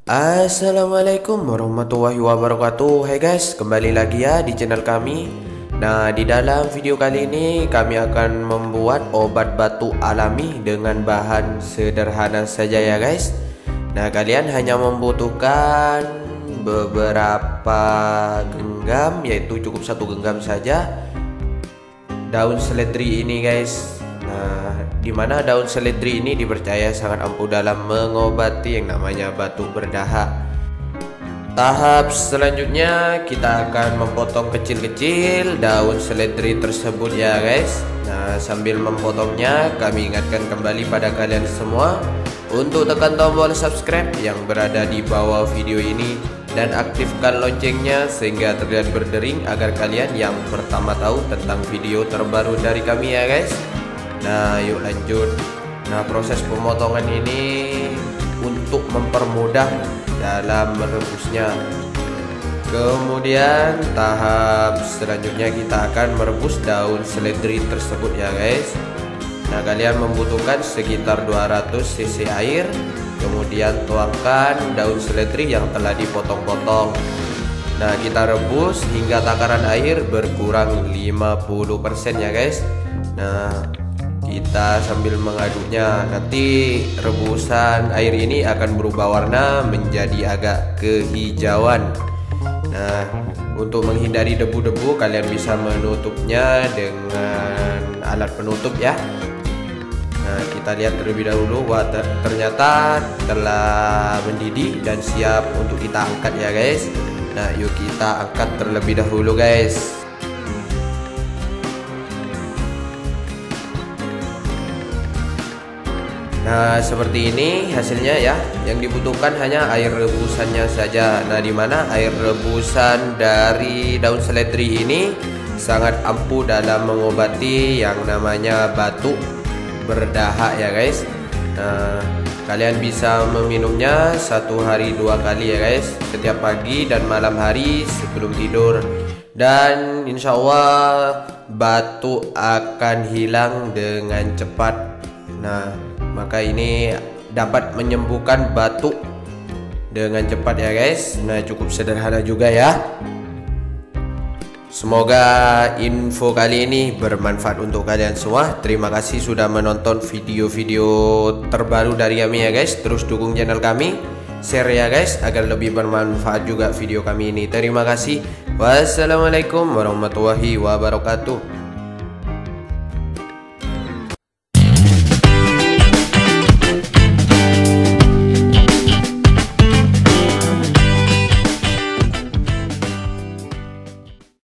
Assalamualaikum warahmatullahi wabarakatuh. Hai guys, kembali lagi ya di channel kami. Nah, di dalam video kali ini kami akan membuat obat batuk alami dengan bahan sederhana saja ya guys. Nah, kalian hanya membutuhkan beberapa genggam, yaitu cukup satu genggam saja daun seledri ini guys. Nah, dimana daun seledri ini dipercaya sangat ampuh dalam mengobati yang namanya batuk berdahak. Tahap selanjutnya kita akan memotong kecil-kecil daun seledri tersebut ya guys. Nah, sambil memotongnya kami ingatkan kembali pada kalian semua untuk tekan tombol subscribe yang berada di bawah video ini dan aktifkan loncengnya sehingga terlihat berdering agar kalian yang pertama tahu tentang video terbaru dari kami ya guys. Nah, yuk lanjut. Nah, proses pemotongan ini untuk mempermudah dalam merebusnya. Kemudian tahap selanjutnya kita akan merebus daun seledri tersebut ya guys. Nah, kalian membutuhkan sekitar 200 cc air. Kemudian tuangkan daun seledri yang telah dipotong-potong. Nah, kita rebus hingga takaran air berkurang 50% ya guys. Nah, kita sambil mengaduknya, nanti rebusan air ini akan berubah warna menjadi agak kehijauan. Nah, untuk menghindari debu-debu kalian bisa menutupnya dengan alat penutup ya. Nah, kita lihat terlebih dahulu. Wah, ternyata telah mendidih dan siap untuk kita angkat ya guys. Nah, yuk kita angkat terlebih dahulu guys. Nah, seperti ini hasilnya ya. Yang dibutuhkan hanya air rebusannya saja. Nah, dimana air rebusan dari daun seledri ini sangat ampuh dalam mengobati yang namanya batuk berdahak ya guys. Nah, kalian bisa meminumnya 1 hari 2 kali ya guys, setiap pagi dan malam hari sebelum tidur. Dan insya Allah batuk akan hilang dengan cepat. Nah, maka ini dapat menyembuhkan batuk dengan cepat ya guys. Nah, cukup sederhana juga ya. Semoga info kali ini bermanfaat untuk kalian semua. Terima kasih sudah menonton video-video terbaru dari kami ya guys. Terus dukung channel kami, share ya guys agar lebih bermanfaat juga video kami ini. Terima kasih. Wassalamualaikum warahmatullahi wabarakatuh.